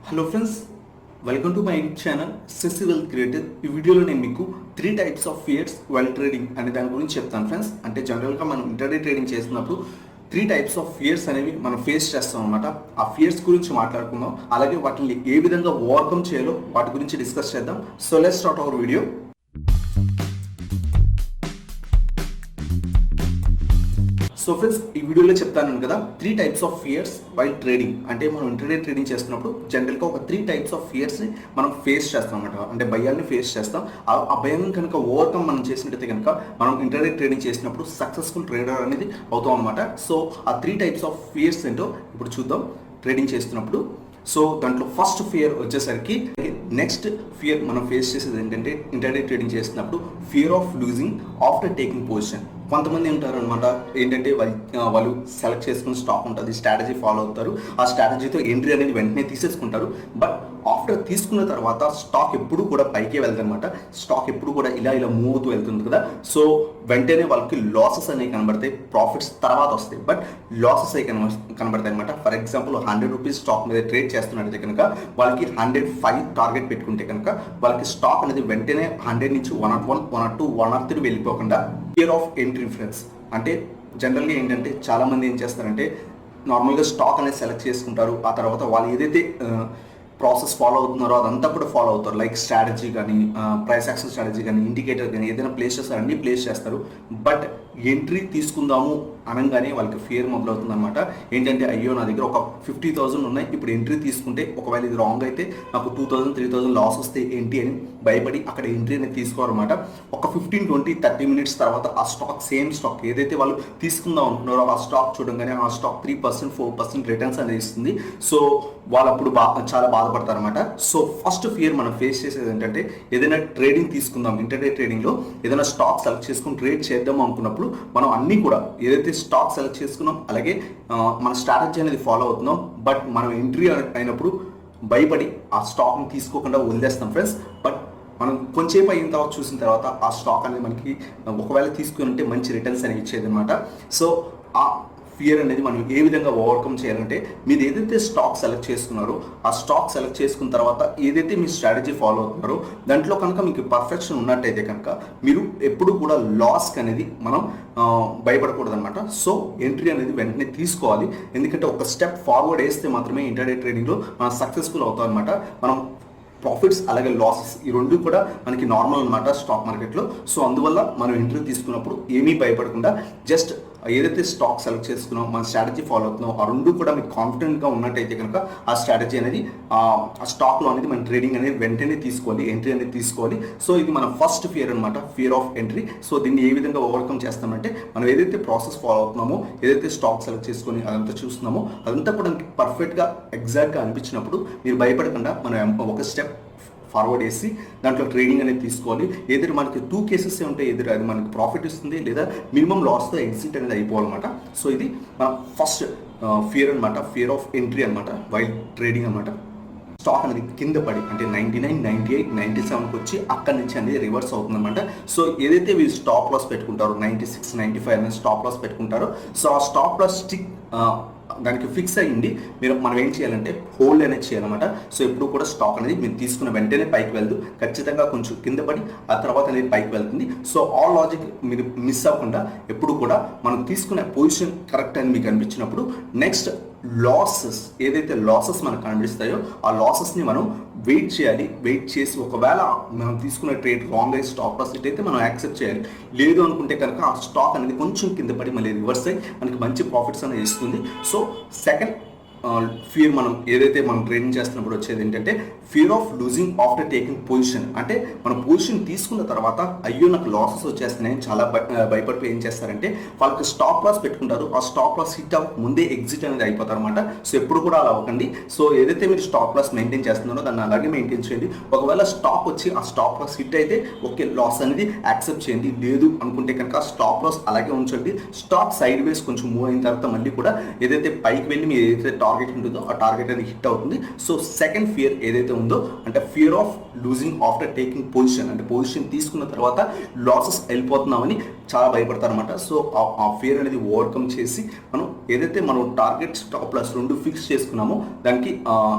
Hello friends, welcome to my YouTube channel Sasi wealth creator. ఈ వీడియోలో నేను మీకు 3 types of fears while trading అనే దాని గురించి చెప్తాను ఫ్రెండ్స్. అంటే జనరల్గా మనం ఇంటర్డే ట్రేడింగ్ చేస్తున్నప్పుడు 3 టైప్స్ ఆఫ్ ఫియర్స్ అనేవి మనం ఫేస్ చేస్తాం అనమాట. ఆ ఫియర్స్ గురించి మాట్లాడుకుందాం, అలాగే వాటిని ఏ విధంగా ఓవర్కమ్ చేయాలో వాటి గురించి డిస్కస్ చేద్దాం. So let's start our video. So friends, ఈ వీడియోలో చెప్తాను కదా 3 types of fears while trading. అంటే మనం ఇంటర్డే ట్రేడింగ్ చేస్తున్నప్పుడు జనరల్గా ఒక 3 టైప్స్ ఆఫ్ ఫియర్స్ని మనం ఫేస్ చేస్తాం అనమాట. అంటే భయాన్ని ఫేస్ చేస్తాం. ఆ భయం కనుక ఓవర్కమ్ మనం చేసినట్టయితే కనుక మనం ఇంటర్డే ట్రేడింగ్ చేసినప్పుడు సక్సెస్ఫుల్ ట్రేడర్ అనేది అవుతాం అనమాట. సో ఆ 3 టైప్స్ ఆఫ్ ఫియర్స్ ఏంటో ఇప్పుడు చూద్దాం ట్రేడింగ్ చేస్తున్నప్పుడు. సో దాంట్లో ఫస్ట్ ఫియర్ వచ్చేసరికి, నెక్స్ట్ ఫియర్ మనం ఫేస్ చేసేది ఏంటంటే ఇంటర్డే ట్రేడింగ్ చేస్తున్నప్పుడు fear of losing after taking position. కొంతమంది ఉంటారు అనమాట, ఏంటంటే వాళ్ళు సెలెక్ట్ చేసుకున్న స్టాక్ ఉంటుంది, స్ట్రాటజీ ఫాలో అవుతారు, ఆ స్ట్రాటజీతో ఎంట్రీ అనేది వెంటనే తీసేసుకుంటారు. బట్ ఆఫ్టర్ తీసుకున్న తర్వాత స్టాక్ ఎప్పుడు కూడా పైకే వెళ్తుంది అనమాట. స్టాక్ ఎప్పుడు కూడా ఇలా మూవ్ అవుతూ వెళ్తుంది కదా. సో వెంటనే వాళ్ళకి లాసెస్ అనేవి కనబడతాయి, ప్రాఫిట్స్ తర్వాత వస్తాయి, బట్ లాసెస్ అవి కనబడతాయి అనమాట. ఫర్ ఎగ్జాంపుల్ 100 రూపీస్ స్టాక్ మీద ట్రేడ్ చేస్తున్నట్టయితే కనుక వాళ్ళకి 105 టార్గెట్ పెట్టుకుంటే కనుక వాళ్ళకి స్టాక్ అనేది వెంటనే 100 నుంచి 101, 102, 103 వెళ్ళిపోకుండా ఫియర్ ఆఫ్ ఎంట్రీ ఫ్రెండ్స్. అంటే జనరల్గా ఏంటంటే చాలామంది ఏం చేస్తారంటే నార్మల్గా స్టాక్ అనేది సెలెక్ట్ చేసుకుంటారు. ఆ తర్వాత వాళ్ళు ఏదైతే ప్రాసెస్ ఫాలో అవుతున్నారో అదంతా కూడా ఫాలో అవుతారు. లైక్ స్ట్రాటజీ కానీ, ప్రైస్ యాక్షన్ స్ట్రాటజీ కానీ, ఇండికేటర్ కానీ ఏదైనా ప్లేస్ చేస్తారు, అన్నీ ప్లేస్ చేస్తారు. బట్ ఎంట్రీ తీసుకుందాము అనగానే వాళ్ళకి ఫియర్ మొదలవుతుంది అనమాట. ఏంటంటే అయ్యో నా దగ్గర ఒక 50,000 ఉన్నాయి, ఇప్పుడు ఎంట్రీ తీసుకుంటే ఒకవేళ ఇది రాంగ్ అయితే నాకు 2,000, 3,000 లాస్ వస్తే ఏంటి అని భయపడి అక్కడ ఎంట్రీ అనేది తీసుకోవాలన్నమాట. ఒక 15, 20, 30 మినిట్స్ తర్వాత ఆ స్టాక్, సేమ్ స్టాక్ ఏదైతే వాళ్ళు తీసుకుందాం అనుకున్నారో ఆ స్టాక్ చూడంగానే ఆ స్టాక్ 3%, 4% రిటర్న్స్ అనేది ఇస్తుంది. సో వాళ్ళు అప్పుడు చాలా బాధపడతారు అనమాట. సో ఫస్ట్ ఫియర్ మనం ఫేస్ చేసేది ఏంటంటే ఏదైనా ట్రేడింగ్ తీసుకుందాం, ఇంటర్డే ట్రేడింగ్లో ఏదైనా స్టాక్ సెలెక్ట్ చేసుకుని ట్రేడ్ చేద్దాం అనుకున్నప్పుడు మనం అన్నీ కూడా ఏదైతే స్టాక్ సెలెక్ట్ చేసుకున్నాం, అలాగే మన స్ట్రాటజీ అనేది ఫాలో అవుతున్నాం, బట్ మనం ఎంట్రీ అయినప్పుడు భయపడి ఆ స్టాక్ని తీసుకోకుండా వదిలేస్తాం ఫ్రెండ్స్. బట్ మనం కొంచెంసేపు అయిన తర్వాత చూసిన తర్వాత ఆ స్టాక్ అనేది మనకి ఒకవేళ తీసుకుని ఉంటే మంచి రిటర్న్స్ అనేవి ఇచ్చేది అనమాట. సో ఆ ఫియర్ అనేది మనం ఏ విధంగా ఓవర్కమ్ చేయాలంటే, మీరు ఏదైతే స్టాక్ సెలెక్ట్ చేసుకున్నారో ఆ స్టాక్ సెలెక్ట్ చేసుకున్న తర్వాత ఏదైతే మీ స్ట్రాటజీ ఫాలో అవుతున్నారో దాంట్లో కనుక మీకు పర్ఫెక్షన్ ఉన్నట్టయితే కనుక మీరు ఎప్పుడు కూడా లాస్కి అనేది మనం భయపడకూడదు అనమాట. సో ఎంట్రీ అనేది వెంటనే తీసుకోవాలి. ఎందుకంటే ఒక స్టెప్ ఫార్వర్డ్ వేస్తే మాత్రమే ఇంటర్డే ట్రేడింగ్లో మనం సక్సెస్ఫుల్ అవుతాం అనమాట. మనం ప్రాఫిట్స్ అలాగే లాసెస్ ఈ రెండు కూడా మనకి నార్మల్ అనమాట స్టాక్ మార్కెట్లో. సో అందువల్ల మనం ఎంట్రీ తీసుకున్నప్పుడు ఏమీ భయపడకుండా జస్ట్ ఏదైతే స్టాక్ సెలెక్ట్ చేసుకున్నాం, మన స్ట్రాటజీ ఫాలో అవుతున్నాం, ఆ రెండు కూడా మీకు కాన్ఫిడెంట్గా ఉన్నట్టయితే కనుక ఆ స్ట్రాటజీ అనేది ఆ స్టాక్లో అనేది మన ట్రేడింగ్ అనేది వెంటనే తీసుకోవాలి, ఎంట్రీ అనేది తీసుకోవాలి. సో ఇది మన ఫస్ట్ ఫియర్ అనమాట, ఫియర్ ఆఫ్ ఎంట్రీ. సో దీన్ని ఏ విధంగా ఓవర్కమ్ చేస్తామంటే మనం ఏదైతే ప్రాసెస్ ఫాలో అవుతున్నామో, ఏదైతే స్టాక్ సెలెక్ట్ చేసుకొని అదంతా చూస్తున్నామో అదంతా కూడా మనకి పర్ఫెక్ట్గా ఎగ్జాక్ట్గా అనిపించినప్పుడు మీరు భయపడకుండా మనం ఒక స్టెప్ ఫార్వర్డ్ వేసి దాంట్లో ట్రేడింగ్ అనేది తీసుకోవాలి. ఏదైనా మనకి 2 కేసెస్ ఉంటాయి, ఎదురు అది మనకి ప్రాఫిట్ ఇస్తుంది లేదా మినిమం లాస్తో ఎగ్జిట్ అనేది అయిపోవాలన్నమాట. సో ఇది మన ఫస్ట్ ఫియర్ అనమాట, ఫియర్ ఆఫ్ ఎంట్రీ అనమాట వైల్ ట్రేడింగ్ అనమాట. స్టాక్ అనేది కింద పడి అంటే 99, 98, 97కి వచ్చి అక్కడి నుంచి అనేది రివర్స్ అవుతుందన్నమాట. సో ఏదైతే వీళ్ళు స్టాప్ లాస్ పెట్టుకుంటారో 96, 95 అనేది స్టాప్ లాస్ పెట్టుకుంటారో, సో ఆ స్టాప్ లాస్ స్టిక్ దానికి ఫిక్స్ అయ్యింది. మనం ఏం చేయాలంటే హోల్డ్ అనేది చేయాలన్నమాట. సో ఎప్పుడు కూడా స్టాక్ అనేది మీరు తీసుకున్న వెంటనే పైకి వెళ్తూ ఖచ్చితంగా కొంచెం కింద పడి ఆ తర్వాత అనేది పైకి వెళ్తుంది. సో ఆ లాజిక్ మీరు మిస్ అవ్వకుండా ఎప్పుడు కూడా మనం తీసుకునే పొజిషన్ కరెక్ట్ అని మీకు అనిపించినప్పుడు నెక్స్ట్ లాసెస్ ఏదైతే లాసెస్ మనకు కనిపిస్తాయో ఆ లాసెస్ని మనం వెయిట్ చేయాలి. వెయిట్ చేసి ఒకవేళ మనం తీసుకున్న ట్రేడ్ రాంగ్ అయ్యి స్టాప్ లాస్ అయితే మనం యాక్సెప్ట్ చేయాలి. లేదు అనుకుంటే కనుక ఆ స్టాక్ అనేది కొంచెం కింద పడి మళ్ళీ రివర్స్ అయ్యి మనకి మంచి ప్రాఫిట్స్ అనేది ఇస్తుంది. సో సెకండ్ ఫియర్ మనం ఏదైతే మనం ట్రేడింగ్ చేస్తున్నప్పుడు వచ్చేది ఏంటంటే fear of losing after taking position. అంటే మనం పొజిషన్ తీసుకున్న తర్వాత అయ్యో నాకు లాసెస్ వచ్చేస్తున్నాయని చాలా భయపడిపోయి ఏం చేస్తారంటే వాళ్ళకి స్టాప్ లాస్ పెట్టుకుంటారు. ఆ స్టాప్ లాస్ హిట్ అవ్వక ముందే ఎగ్జిట్ అనేది అయిపోతారు అనమాట. సో ఎప్పుడు కూడా అలా అవ్వకండి. సో ఏదైతే మీరు స్టాప్ లాస్ మెయింటైన్ చేస్తున్నారో దాన్ని అలాగే మెయింటైన్ చేయండి. ఒకవేళ స్టాక్ వచ్చి ఆ స్టాప్ లాస్ హిట్ అయితే ఓకే, లాస్ అనేది యాక్సెప్ట్ చేయండి. లేదు అనుకుంటే కనుక స్టాప్ లాస్ అలాగే ఉంచండి. స్టాక్ సైడ్ వేస్ కొంచెం మూవ్ అయిన తర్వాత మళ్ళీ కూడా ఏదైతే పైకి వెళ్ళి మీరు ఏదైతే టార్గెట్ ఉంటుందో ఆ టార్గెట్ అనేది హిట్ అవుతుంది. సో సెకండ్ ఫియర్ ఏదైతే ఉందో అంటే fear of losing after taking position, అంటే పొజిషన్ తీసుకున్న తర్వాత లాసెస్ వెళ్ళిపోతున్నామని చాలా భయపడతారు అనమాట. సో ఆ ఫియర్ అనేది ఓవర్కమ్ చేసి మనం ఏదైతే మనం టార్గెట్ స్టాప్ లాస్ రెండు ఫిక్స్ చేసుకున్నామో దానికి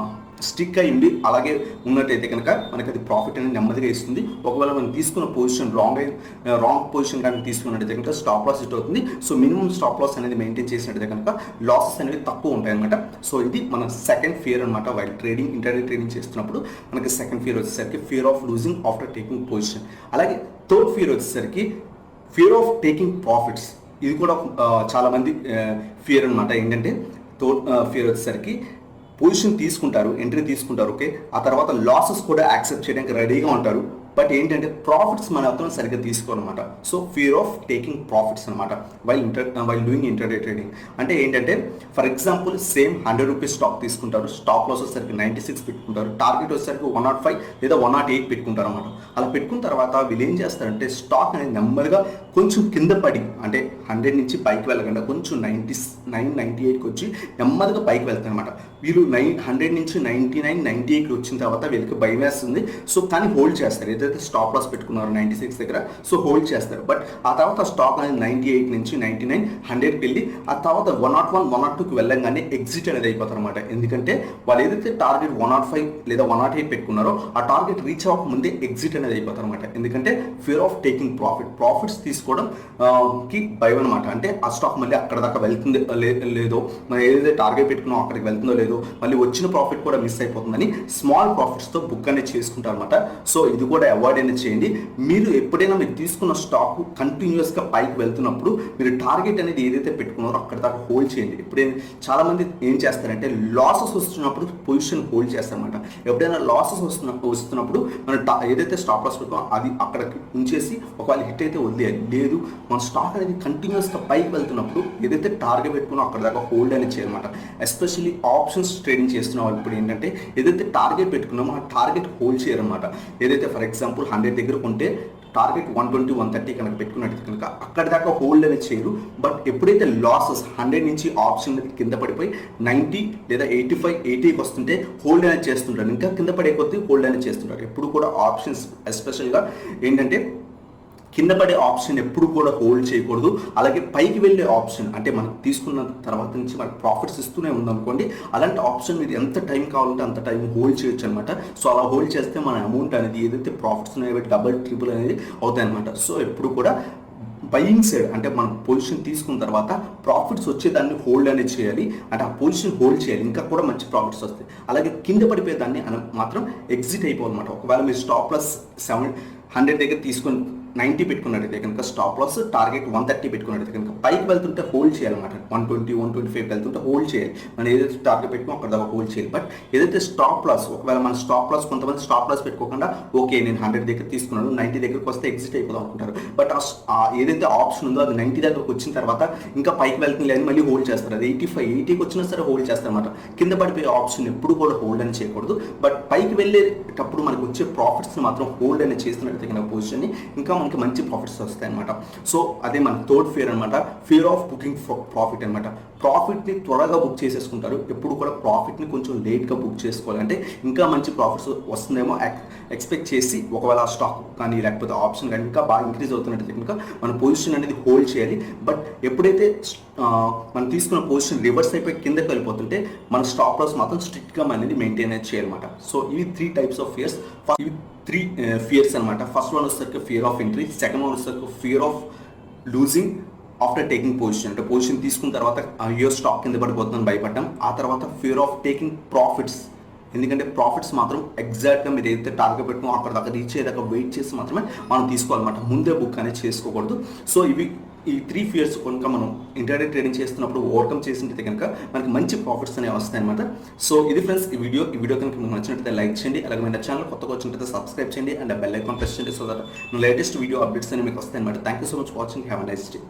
స్టిక్ అయి ఉండి అలాగే ఉన్నట్టయితే కనుక మనకి అది ప్రాఫిట్ అనేది నెమ్మదిగా ఇస్తుంది. ఒకవేళ మనం తీసుకున్న పొజిషన్ రాంగ్ పొజిషన్ కానీ తీసుకున్నట్టయితే కనుక స్టాప్ లాస్ హిట్ అవుతుంది. సో మినిమం స్టాప్ లాస్ అనేది మెయింటైన్ చేసినట్టయితే కనుక లాసెస్ అనేవి తక్కువ ఉంటాయి అనమాట. సో ఇది మన సెకండ్ ఫియర్ అనమాట. వైల్ ట్రేడింగ్ ఇంటర్డే ట్రేడింగ్ చేస్తున్నప్పుడు మనకి సెకండ్ ఫియర్ వచ్చేసరికి fear of losing after taking position. అలాగే థర్డ్ ఫియర్ వచ్చేసరికి ఫియర్ ఆఫ్ టేకింగ్ ప్రాఫిట్స్. ఇది కూడా చాలా మంది ఫియర్ అనమాట. ఏంటంటే థర్డ్ ఫియర్ వచ్చేసరికి పొజిషన్ తీసుకుంటారు, ఎంట్రీ తీసుకుంటారు, ఓకే, ఆ తర్వాత లాసెస్ కూడా యాక్సెప్ట్ చేయడానికి రెడీగా ఉంటారు. బట్ ఏంటంటే ప్రాఫిట్స్ మన అతను సరిగ్గా తీసుకోవాలన్నమాట. So fear of taking profits అనమాట వైల్ డూయింగ్ ఇంటర్డే ట్రేడింగ్. అంటే ఏంటంటే for example same 100 rupees stock తీసుకుంటారు, స్టాప్ లాస్ వచ్చేసరికి 96 పెట్టుకుంటారు, టార్గెట్ వచ్చేసరికి 105 లేదా 108 పెట్టుకుంటారు అనమాట. అలా పెట్టుకున్న తర్వాత వీళ్ళు ఏం చేస్తారంటే స్టాక్ అనేది నెమ్మదిగా కొంచెం కింద పడి, అంటే 100 నుంచి పైకి వెళ్ళకుండా కొంచెం 99, 98కి వచ్చి నెమ్మదిగా పైకి వెళ్తారు అనమాట. వీళ్ళు 100 నుంచి 99, 98కి వచ్చిన తర్వాత వీళ్ళకి భయం వేస్తుంది. సో కానీ హోల్డ్ చేస్తారు, ఏదైతే స్టాప్ లాస్ పెట్టుకున్నారో 96 దగ్గర, సో హోల్డ్ చేస్తారు. బట్ ఆ తర్వాత స్టాక్ అనేది 98 నుంచి 99, 100కి వెళ్ళి ఆ తర్వాత 101, 102కి వెళ్ళంగానే ఎగ్జిట్ అనేది అయిపోతారు అనమాట. ఎందుకంటే వాళ్ళు ఏదైతే టార్గెట్ 105 లేదా 108 పెట్టుకున్నారో ఆ టార్గెట్ రీచ్ అవ్వక ముందే ఎగ్జిట్ అనేది అయిపోతారు అనమాట. ఎందుకంటే ఫియర్ ఆఫ్ టేకింగ్ ప్రాఫిట్స్ తీసుకోవడం కి భయం అనమాట. అంటే ఆ స్టాక్ మళ్ళీ అక్కడ దాకా వెళ్తుంది లేదో, మనం ఏదైతే టార్గెట్ పెట్టుకున్నామో అక్కడికి వెళ్తుందో లేదో, మళ్ళీ వచ్చిన ప్రాఫిట్ కూడా మిస్ అయిపోతుందని స్మాల్ ప్రాఫిట్స్తో బుక్ అనేది చేసుకుంటారు అనమాట. సో ఇది కూడా అవాయిడ్ అనేది చేయండి. మీరు ఎప్పుడైనా మీరు తీసుకున్న స్టాక్ కంటిన్యూస్గా పైకి వెళ్తున్నప్పుడు మీరు టార్గెట్ అనేది ఏదైతే పెట్టుకున్నారో అక్కడ దాకా హోల్డ్ చేయండి. ఎప్పుడైనా చాలా మంది ఏం చేస్తారంటే లాసెస్ వస్తున్నప్పుడు పొజిషన్ హోల్డ్ చేస్తారనమాట. ఎప్పుడైనా లాసెస్ వస్తున్నప్పుడు మనం ఏదైతే స్టాప్ లాస్ పెట్టుకున్నామో అది అక్కడ ఉంచేసి ఒకవేళ హిట్ అయితే వదిలేయాలి. లేదు మన స్టాక్ అనేది కంటిన్యూస్గా పైకి వెళ్తున్నప్పుడు ఏదైతే టార్గెట్ పెట్టుకున్నా అక్కడ దాకా హోల్డ్ అనేది చేయాలన్నమాట. ఎస్పెషల్లీ ఆప్షన్స్ ట్రేడింగ్ చేస్తున్న వాళ్ళు ఇప్పుడు ఏంటంటే ఏదైతే టార్గెట్ పెట్టుకున్నామో ఆ టార్గెట్ హోల్డ్ చేయరన్నమాట. ఏదైతే ఫర్ ఎగ్జాంపుల్ 100 దగ్గర కొంటే టార్గెట్ 120, 130 కనుక పెట్టుకున్నట్టు కనుక అక్కడి దాకా హోల్డ్ అనేది చేయరు. బట్ ఎప్పుడైతే లాసెస్ 100 నుంచి ఆప్షన్ అనేది కింద పడిపోయి 90 లేదా 85, 80కి వస్తుంటే హోల్డ్ అనేది చేస్తుంటారు. ఇంకా కింద పడే కొద్దీ హోల్డ్ అనేది చేస్తుంటారు. ఎప్పుడు కూడా ఆప్షన్స్ ఎస్పెషల్గా ఏంటంటే కింద పడే ఆప్షన్ ఎప్పుడు కూడా హోల్డ్ చేయకూడదు. అలాగే పైకి వెళ్ళే ఆప్షన్ అంటే మనం తీసుకున్న తర్వాత నుంచి మనకి ప్రాఫిట్స్ ఇస్తూనే ఉందనుకోండి, అలాంటి ఆప్షన్ మీరు ఎంత టైం కావాలంటే అంత టైం హోల్డ్ చేయొచ్చు అనమాట. సో అలా హోల్డ్ చేస్తే మన అమౌంట్ అనేది ఏదైతే ప్రాఫిట్స్ ఉన్నాయో డబుల్, ట్రిపుల్ అనేది అవుతాయి అనమాట. సో ఎప్పుడు కూడా బయింగ్ సైడ్ అంటే మనం పొజిషన్ తీసుకున్న తర్వాత ప్రాఫిట్స్ వచ్చేదాన్ని హోల్డ్ అనేది చేయాలి. అంటే ఆ పొజిషన్ హోల్డ్ చేయాలి, ఇంకా కూడా మంచి ప్రాఫిట్స్ వస్తాయి. అలాగే కింద పడిపోయేదాన్ని మాత్రం ఎగ్జిట్ అయిపోవాలన్నమాట. ఒకవేళ మీరు స్టాప్ లాస్ 100 దగ్గర తీసుకొని 90 పెట్టుకున్నట్టయితే కనుక స్టాప్ లాస్ టార్గెట్ 130 పెట్టుకున్నట్టయితే కనుక పైకి వెళ్తుంటే హోల్డ్ చేయాలన్నమాట. 120, 125 వెళ్తుంటే హోల్డ్ చేయాలి. మనం ఏదైతే టార్గెట్ పెట్టుకుని అక్కడ దాకా హోల్డ్ చేయాలి. బట్ ఏదైతే స్టాప్ లాస్ ఒకవేళ మన స్టాప్ లాస్ కొంతమంది స్టాప్ లాస్ పెట్టుకోకుండా ఓకే నేను 100 దగ్గర తీసుకున్నాను 90 దగ్గరకు వస్తే ఎగ్జిట్ అయిపోదాం అనుకుంటారు. బట్ ఏదైతే ఆప్షన్ ఉందో అది 90 దగ్గరకు వచ్చిన తర్వాత ఇంకా పైకి వెళ్తుంది అని మళ్ళీ హోల్డ్ చేస్తారు. అది 85, 80కి వచ్చినా సరే హోల్డ్ చేస్తారు అనమాట. కింద పడిపోయే ఆప్షన్ ఎప్పుడు కూడా హోల్డ్ అని చేయకూడదు. బట్ పైకి వెళ్ళేటప్పుడు మనకు వచ్చే ప్రాఫిట్స్ని మాత్రం హోల్డ్ అనేది చేస్తున్నట్టయితే కనుక పొజిషన్ని ఇంకా మనకి మంచి ప్రాఫిట్స్ వస్తాయి అనమాట. సో అదే మన థర్డ్ ఫియర్ అనమాట, ఫియర్ ఆఫ్ బుకింగ్ ప్రాఫిట్ అనమాట. ప్రాఫిట్ని త్వరగా బుక్ చేసేసుకుంటారు. ఎప్పుడు కూడా ప్రాఫిట్ని కొంచెం లేట్గా బుక్ చేసుకోవాలి. అంటే ఇంకా మంచి ప్రాఫిట్స్ వస్తుందేమో ఎక్స్పెక్ట్ చేసి ఒకవేళ ఆ స్టాక్ కానీ లేకపోతే ఆప్షన్ కానీ ఇంకా బాగా ఇంక్రీజ్ అవుతున్నట్టయితే కనుక మన పొజిషన్ అనేది హోల్డ్ చేయాలి. బట్ ఎప్పుడైతే మనం తీసుకున్న పొజిషన్ రివర్స్ అయిపోయి కిందకి వెళ్ళిపోతుంటే మన స్టాప్ లాస్ మాత్రం స్ట్రిక్ట్గా అనేది మెయింటైన్ చేయాలన్నమాట. సో ఇవి 3 టైప్స్ ఆఫ్ ఫియర్స్. ఇవి 3 ఫియర్స్ అనమాట. ఫస్ట్ వన్ వచ్చేసరికి fear of entry, second one వచ్చేసరికి fear of losing after taking position, అంటే పొజిషన్ తీసుకున్న తర్వాత అయ్యో స్టాక్ కింద పడిపోతుందని భయపడటం. ఆ తర్వాత ఫియర్ ఆఫ్ టేకింగ్ ప్రాఫిట్స్, ఎందుకంటే ప్రాఫిట్స్ మాత్రం ఎగ్జాక్ట్గా మీరు ఏదైతే టార్గెట్ పెట్టుకుని అక్కడ దాకా రీచ్ అయ్యేదాకా వెయిట్ చేసి మాత్రమే మనం తీసుకోవాలన్నమాట. ముందే బుక్ అనేది చేసుకోకూడదు. సో ఈ 3 ఫియర్స్ కనుక మనం ఇంటర్డే ట్రేడింగ్ చేస్తున్నప్పుడు ఓవర్కమ్ చేసినట్టయితే కనుక మనకి మంచి ప్రాఫిట్స్ అనేవి వస్తాయి అనమాట. సో ఇది ఫ్రెండ్స్ ఈ వీడియో కనుక మీకు నచ్చినట్టయితే లైక్ చేయండి. అలాగే మన ఛానల్ కొత్తగా వచ్చినట్టయితే సబ్స్క్రైబ్ చేయండి అండ్ బెల్ ఐకాన్ ప్రెస్ చేయండి. So that latest video updates అనేవి మీకు వస్తాయి అనమాట. Thank you so much watching. Have a nice day.